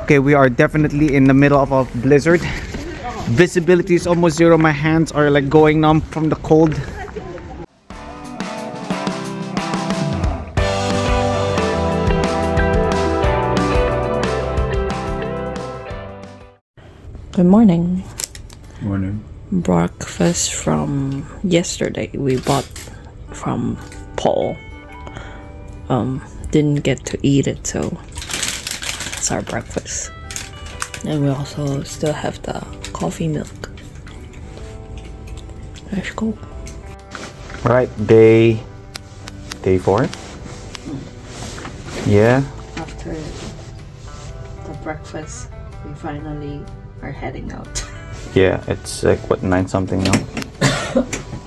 Okay, we are definitely in the middle of a blizzard. Visibility is almost zero. My hands are like going numb from the cold. Good morning. Morning. Breakfast from yesterday we bought from Paul. Didn't get to eat it, so it's our breakfast. And we also still have the coffee milk. Let's go. Right, day 4. Yeah. After the breakfast, we finally are heading out. Yeah, it's like what, 9 something now.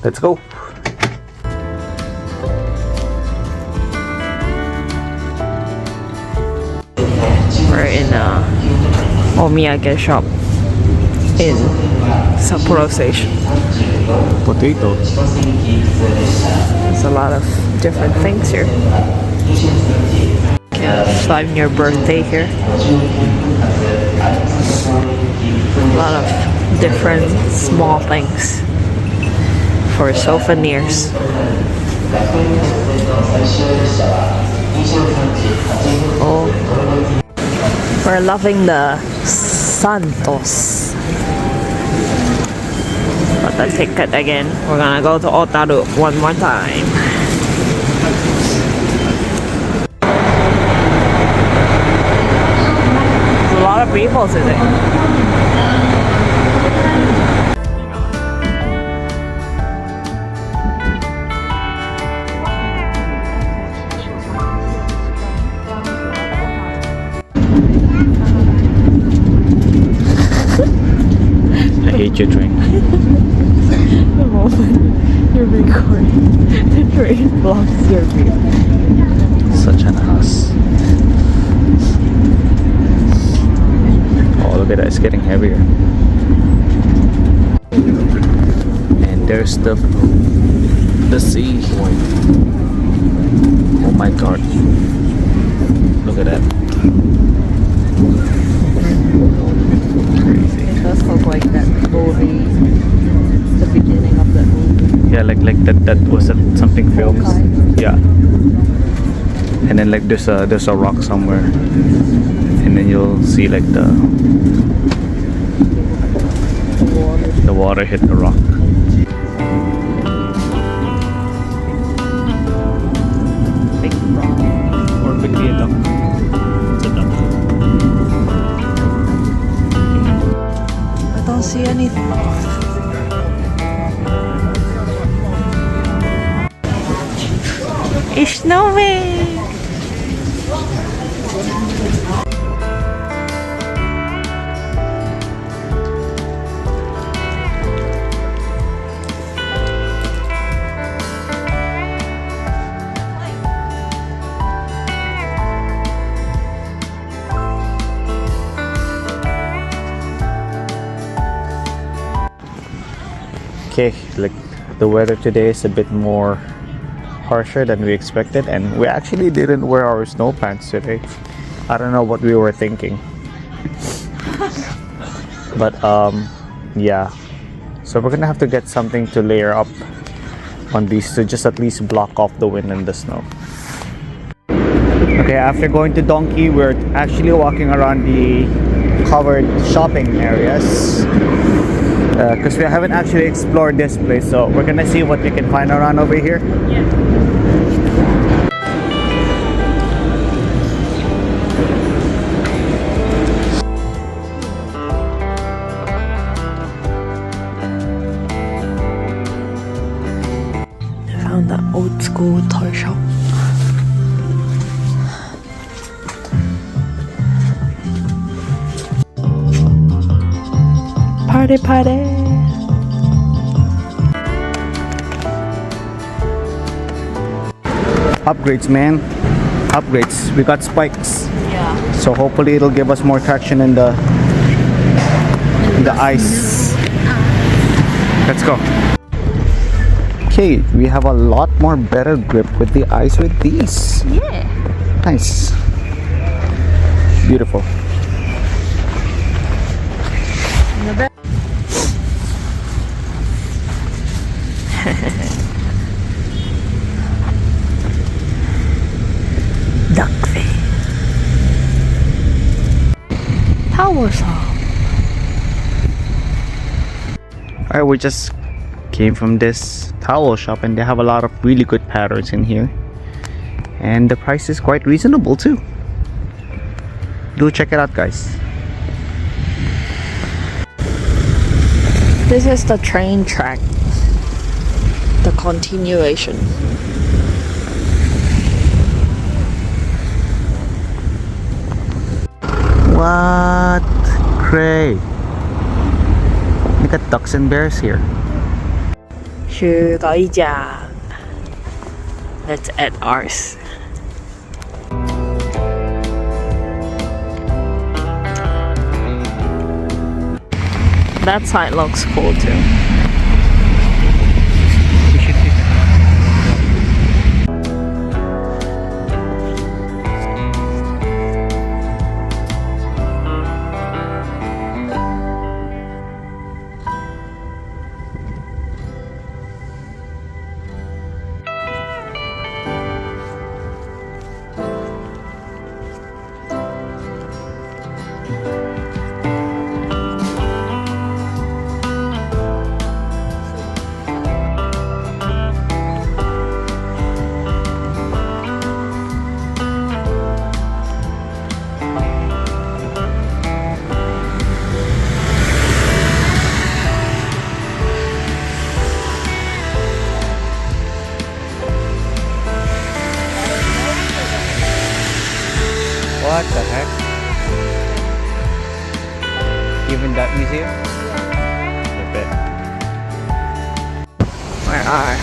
Let's go. We're in a omiyage shop in Sapporo Station. Potato. There's a lot of different things here. You can sign your birthday here. A lot of different small things for souvenirs. Oh, we're loving the Santos. Got the ticket again. We're gonna go to Otaru one more time. There's a lot of people today. I hate your drink. The moment you're recording, the train blocks your view. Such an ass. Oh, look at that, it's getting heavier. And there's the sea. Oh my god. Look at that. It does look like that movie, the beginning of that movie. Yeah, like that was something films. Hokkaido. Yeah. And then like there's a rock somewhere. And then you'll see like the water hit the rock. Big rock. Or could be a duck. It's a duck. I don't see anything. It's snowing! Okay, like the weather today is a bit more harsher than we expected, and we actually didn't wear our snow pants today. I don't know what we were thinking. But yeah, so we're gonna have to get something to layer up on these to just at least block off the wind and the snow. Okay, after going to Donkey, we're actually walking around the covered shopping areas because we haven't actually explored this place, so we're gonna see what we can find around over here. Yeah. I found the old school toy shop. Party, party! Upgrades, man. Upgrades. We got spikes. Yeah. So hopefully it'll give us more traction in the ice. Let's go. Okay, we have a lot more better grip with the ice with these. Yeah. Nice. Beautiful. Duckface. Tower shop. Alright, we just came from this towel shop and they have a lot of really good patterns in here. And the price is quite reasonable too. Do check it out, guys. This is the train track. The continuation. What? Creme. They got ducks and bears here. 去Gaijin. Let's add ours. That side looks cool too. What the heck? Even that museum? I bet. We are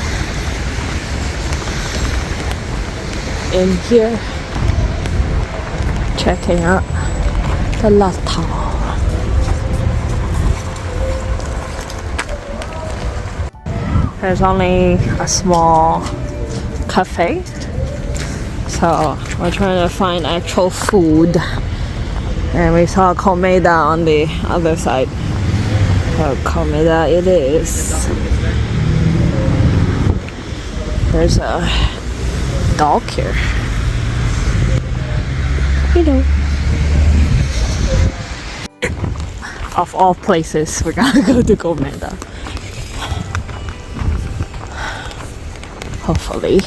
in here checking out the LeTAO. There's only a small cafe, so we're trying to find actual food. And we saw Komeda on the other side. So Komeda it is. There's a dog here. Hello. Of all places, we're gonna go to Komeda. Hopefully,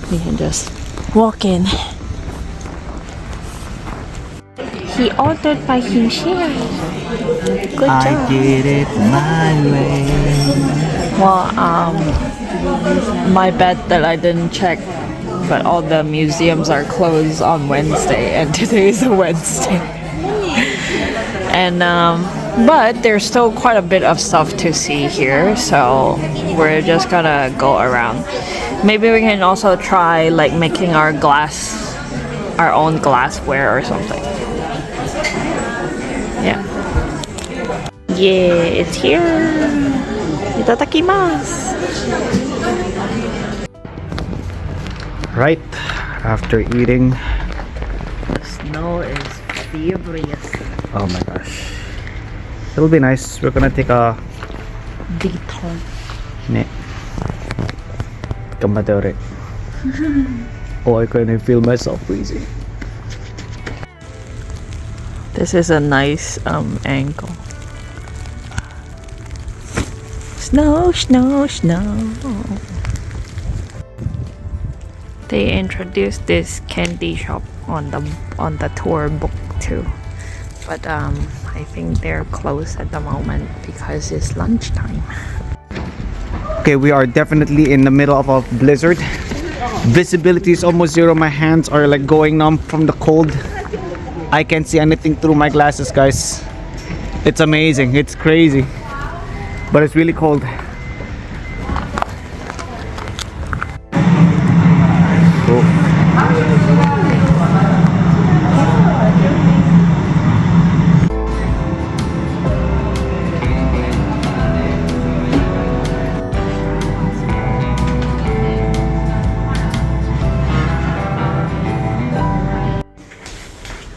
we can just walk in. He ordered by himself. Good I job. did it my way. Well, my bad that I didn't check, but all the museums are closed on Wednesday, and today is a Wednesday. And but there's still quite a bit of stuff to see here, so we're just gonna go around. Maybe we can also try like making our own glassware or something. Yeah. Yeah, it's here. Itadakimasu. Right after eating. The snow is furious. Oh my gosh. It'll be nice. We're gonna take a Detour. ne. Kamadore. Oh, I couldn't feel myself freezing. This is a nice angle. Snow, snow, snow. They introduced this candy shop on the tour book too, but I think they're closed at the moment because it's lunchtime. Okay, we are definitely in the middle of a blizzard. Visibility is almost zero. My hands are like going numb from the cold. I can't see anything through my glasses, guys. It's amazing. It's crazy. But it's really cold. Cool.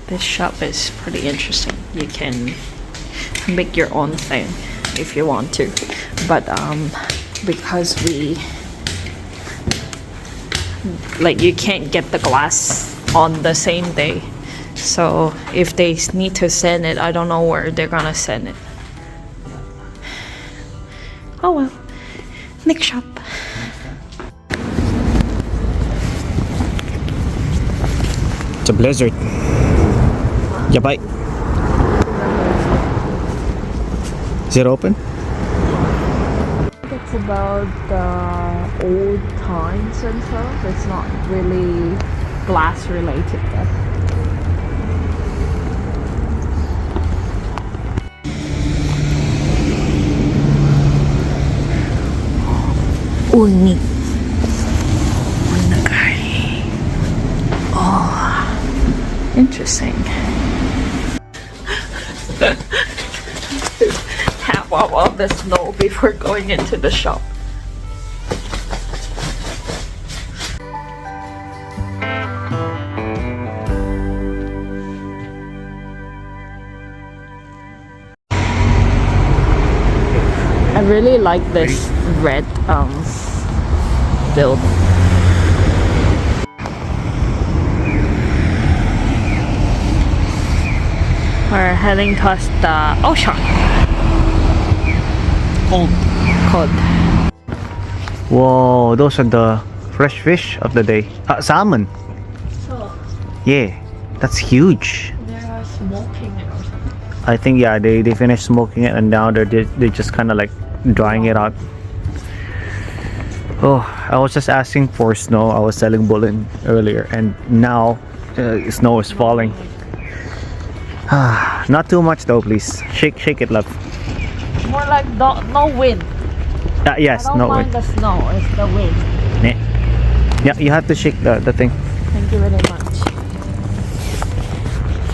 This shop is pretty interesting. You can make your own thing if you want to. But because we like you can't get the glass on the same day, so if they need to send it, I don't know where they're gonna send it. Oh well, next shop. It's a blizzard. Yeah, bye. Is it open? It's about the old times and stuff. It's not really glass related though. Uni. Oh, interesting. Half of all the snow before going into the shop. I really like this red build. We're heading towards the ocean. Cold. Whoa, those are the fresh fish of the day. Salmon. So Yeah, that's huge. they're smoking it or something. I think yeah, they finished smoking it and now they're just kind of like drying it out. Oh, I was just asking for snow. I was selling bulletin earlier, and now snow is falling. Not too much though, please. Shake it, love. More like no wind. Yes, I don't no mind wind. the snow, it's the wind. Yeah, you have to shake the thing. Thank you very much.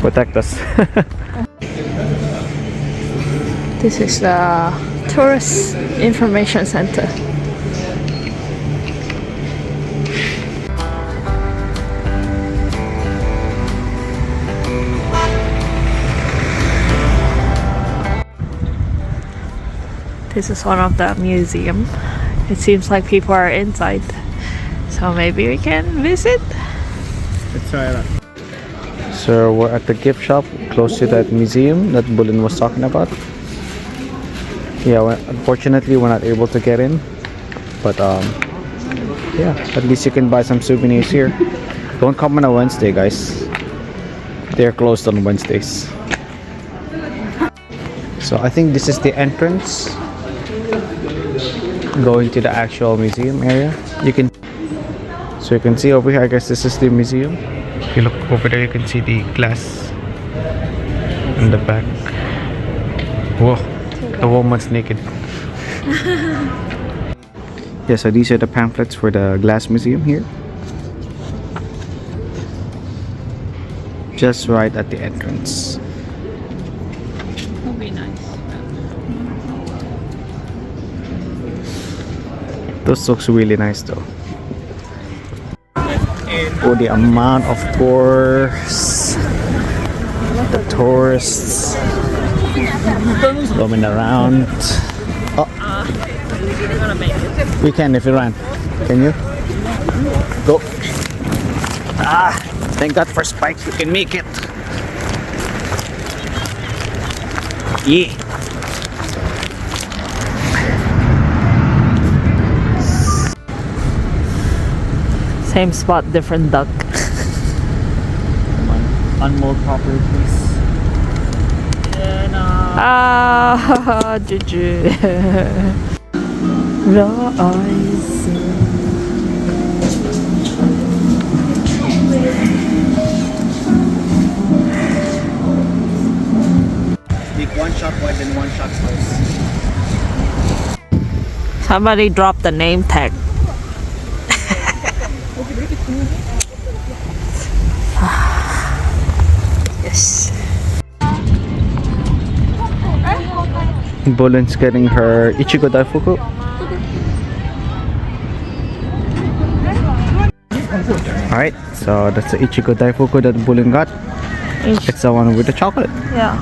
Protect us. This is the tourist information center. This is one of the museum. It seems like people are inside, so maybe we can visit. Let's try it out. So we're at the gift shop close to that museum that Bulin was talking about. Yeah, unfortunately we're not able to get in, but yeah, at least you can buy some souvenirs here. Don't come on a Wednesday, guys. They're closed on Wednesdays. So I think this is the entrance going to the actual museum area. You can see over here, I guess this is the museum. If you look over there, you can see the glass in the back. Whoa, the woman's naked. Yeah, so these are the pamphlets for the glass museum here. Just right at the entrance. Would be nice. This looks really nice though. Oh, the amount of tourists. The tourists roaming around. Oh, we can if you run. Can you? Go. Thank God for spikes. We can make it. Yeah. Same spot, different duck. Unmold properly, please. Juju. Royce. Take one shot wide and one shot close. Somebody dropped the name tag. Yes. Bolin's getting her Ichigo Daifuku. Alright, so that's the Ichigo Daifuku that Bolin got. It's the one with the chocolate. Yeah.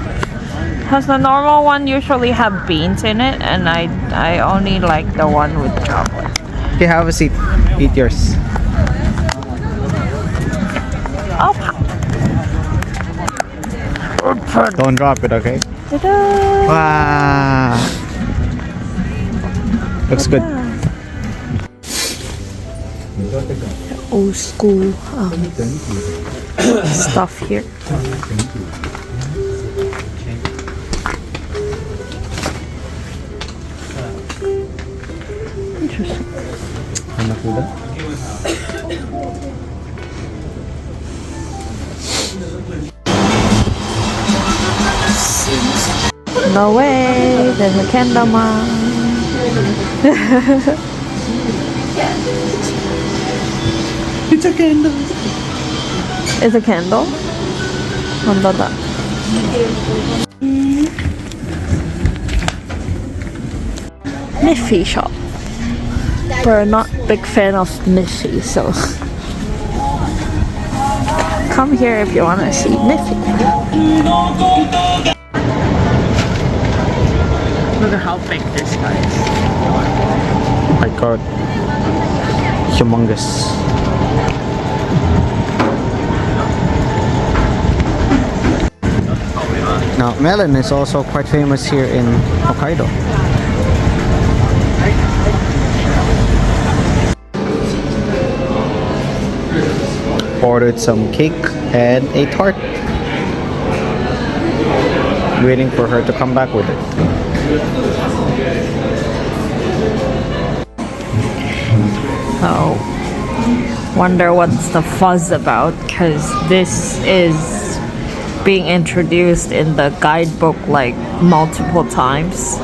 Because the normal one usually have beans in it, and I only like the one with chocolate. Okay, have a seat. Eat yours. Oh, Don't drop it, okay? ta-da! Wow. Looks good. Old school stuff here. Interesting. No way, there's a candle man. It's a candle. It's a candle? That. Miffy shop. We're not big fan of Miffy, so come here if you want to see Miffy. Look at how big this guy is. My god. Humongous. Now, melon is also quite famous here in Hokkaido. Ordered some cake and a tart. Waiting for her to come back with it. Oh, wonder what's the fuzz about, because this is being introduced in the guidebook like multiple times,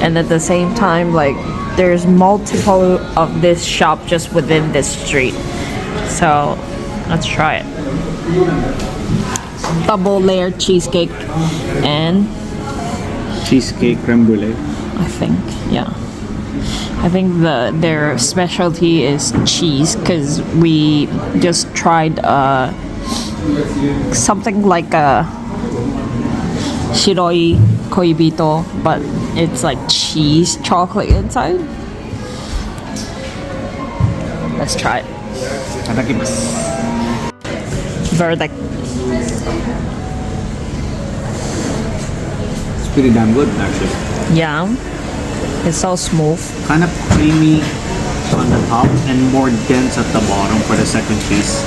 and at the same time like there's multiple of this shop just within this street. So let's try it. Double layer cheesecake and Cheesecake creme brulee. I think, yeah. I think their specialty is cheese, because we just tried something like a shiroi koibito, but it's like cheese chocolate inside. Let's try it. Verdict. It's pretty damn good actually. Yeah. It's so smooth. Kind of creamy on the top and more dense at the bottom for the second piece.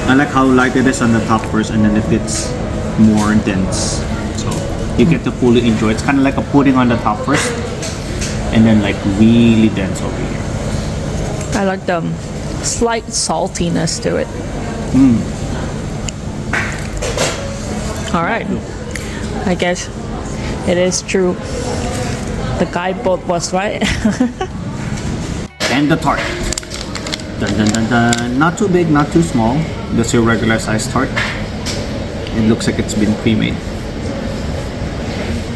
I like how light it is on the top first, and then it gets more dense. So you get to fully enjoy. It's kind of like a pudding on the top first, and then like really dense over here. I like the slight saltiness to it. All right. I guess it is true. The guidebook was right. And the tart. Dun, dun, dun, dun. Not too big, not too small. That's your regular size tart. It looks like it's been pre-made.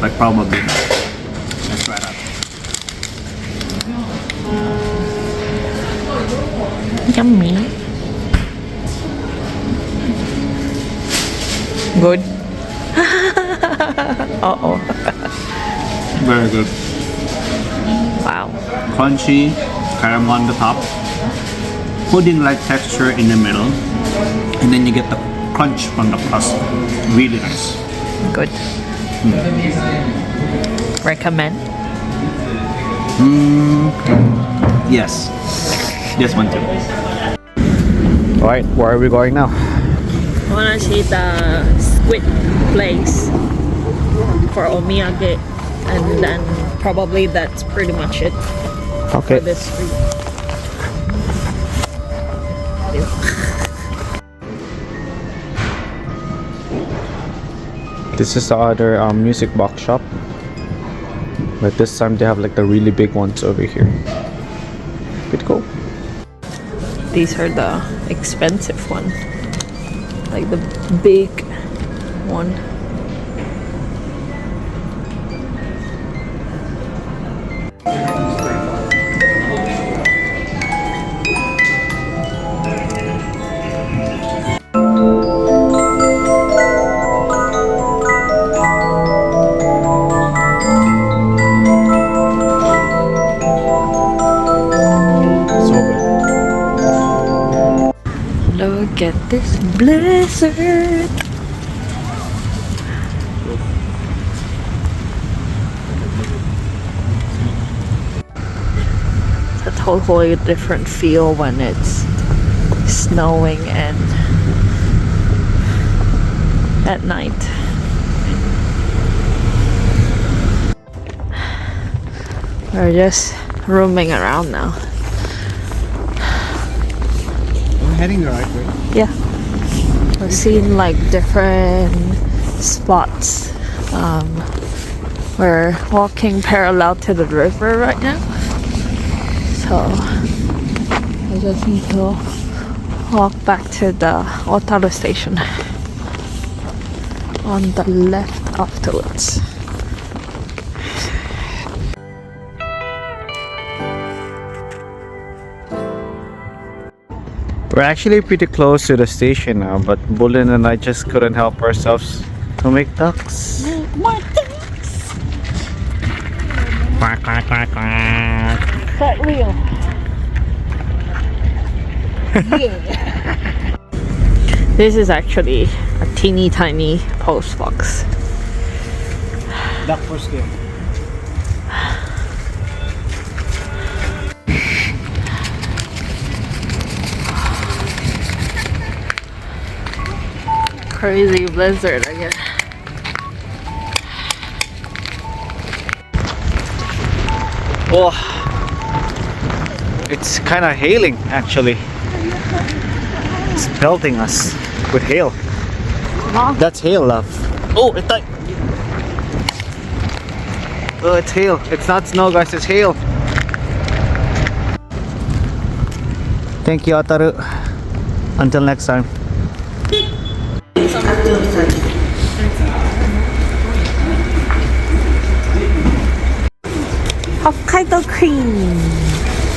But probably not. Let's try that. Yummy. Good. Uh-oh. Very good. Wow. Crunchy, caramel on the top, pudding-like texture in the middle, and then you get the crunch from the crust. Really nice. Good. Recommend? Yes. This one too. Alright, where are we going now? I wanna see the squid place for omiyage, and then probably that's pretty much it Okay. for this street. This is the other music box shop. But this time they have like the really big ones over here. Pretty cool. These are the expensive one, like the big one. Blizzard. It's a totally different feel when it's snowing and at night. We're just roaming around now. We're heading the right way. Yeah. We're seeing like different spots. We're walking parallel to the river right now. So I just need to walk back to the Otaru station on the left afterwards. We're actually pretty close to the station now, but Bulin and I just couldn't help ourselves to make ducks. More ducks! Quack, quack, quack, quack. That wheel. This is actually a teeny tiny post box. Duck for scale. Crazy blizzard again. Oh, it's kind of hailing actually. It's pelting us with hail. That's hail, love. Oh, it's like. Oh, it's hail. It's not snow, guys. It's hail. Thank you, Otaru. Until next time. Hokkaido cream.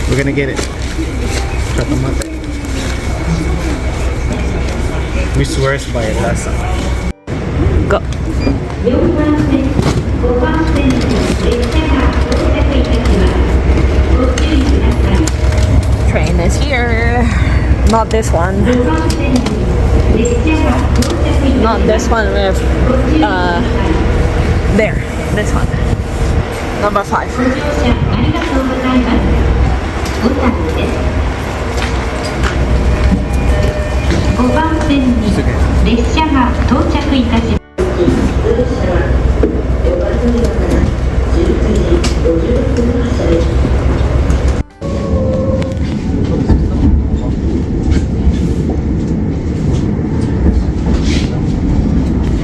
We're gonna get it. Chocolate. We swears by it last time. Go. Train is here. Not this one. Not this one with there. This one. Number 5.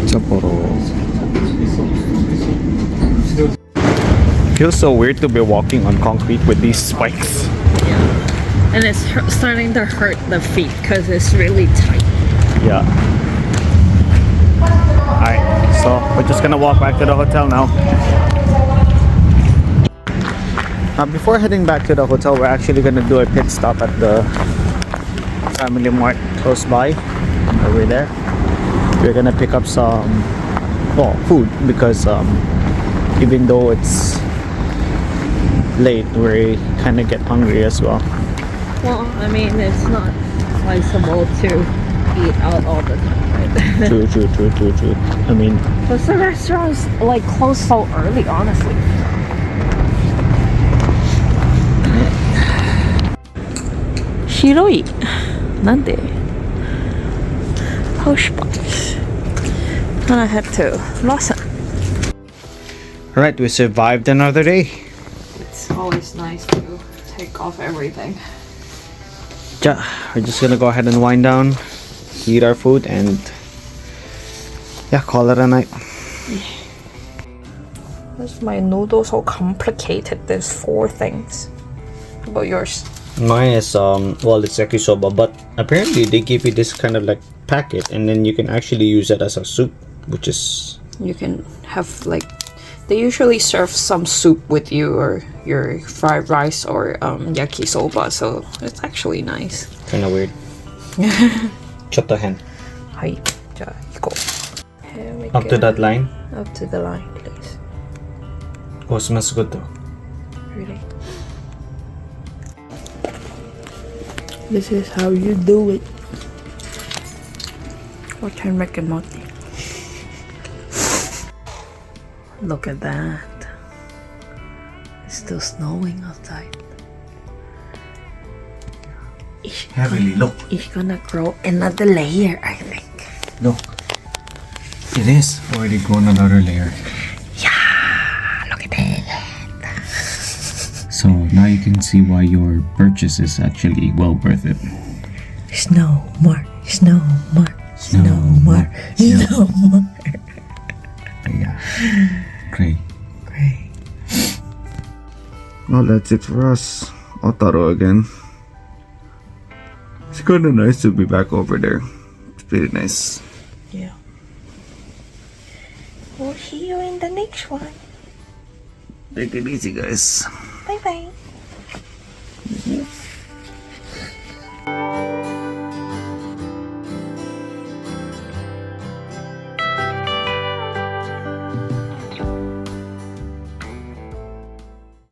Sapporo. Feels so weird to be walking on concrete with these spikes. Yeah. And it's starting to hurt the feet because it's really tight. Yeah. Alright, so we're just gonna walk back to the hotel now. Before heading back to the hotel, we're actually gonna do a pit stop at the Family Mart close by. Over there. We're gonna pick up some food because even though it's late, we kind of get hungry as well. Well, I mean, it's not advisable to eat out all the time, right? True. I mean, But the restaurants like close so early, honestly. Shiroi. Nande? Push box. And I head to Lawson. alright, we survived another day. It's always nice to take off everything. Yeah, we're just gonna go ahead and wind down, eat our food, and yeah, call it a night. Why's my noodle so complicated? There's 4 things. What about yours? Mine is well, it's yakisoba, but apparently they give you this kind of like packet, and then you can actually use it as a soup, which is You can have like, they usually serve some soup with you or your fried rice or yakisoba, so it's actually nice. kind of weird. Chotto hen. Hi, 자, 이거. Here we Up to go. that line. Up to the line, please. Oh, smells good though. Really. This is how you do it. We can make a mochi. Look at that. It's still snowing outside. Heavily, look. It's gonna grow another layer, I think. Look. It is already grown another layer. Yeah, look at that. So now you can see why your purchase is actually well worth it. Snow more, snow more, snow more, snow more. Yeah. Great. Great. Well, that's it for us. Otaru again. It's kind of nice to be back over there. It's pretty nice. Yeah. We'll see you in the next one. Take it easy, guys. Bye bye.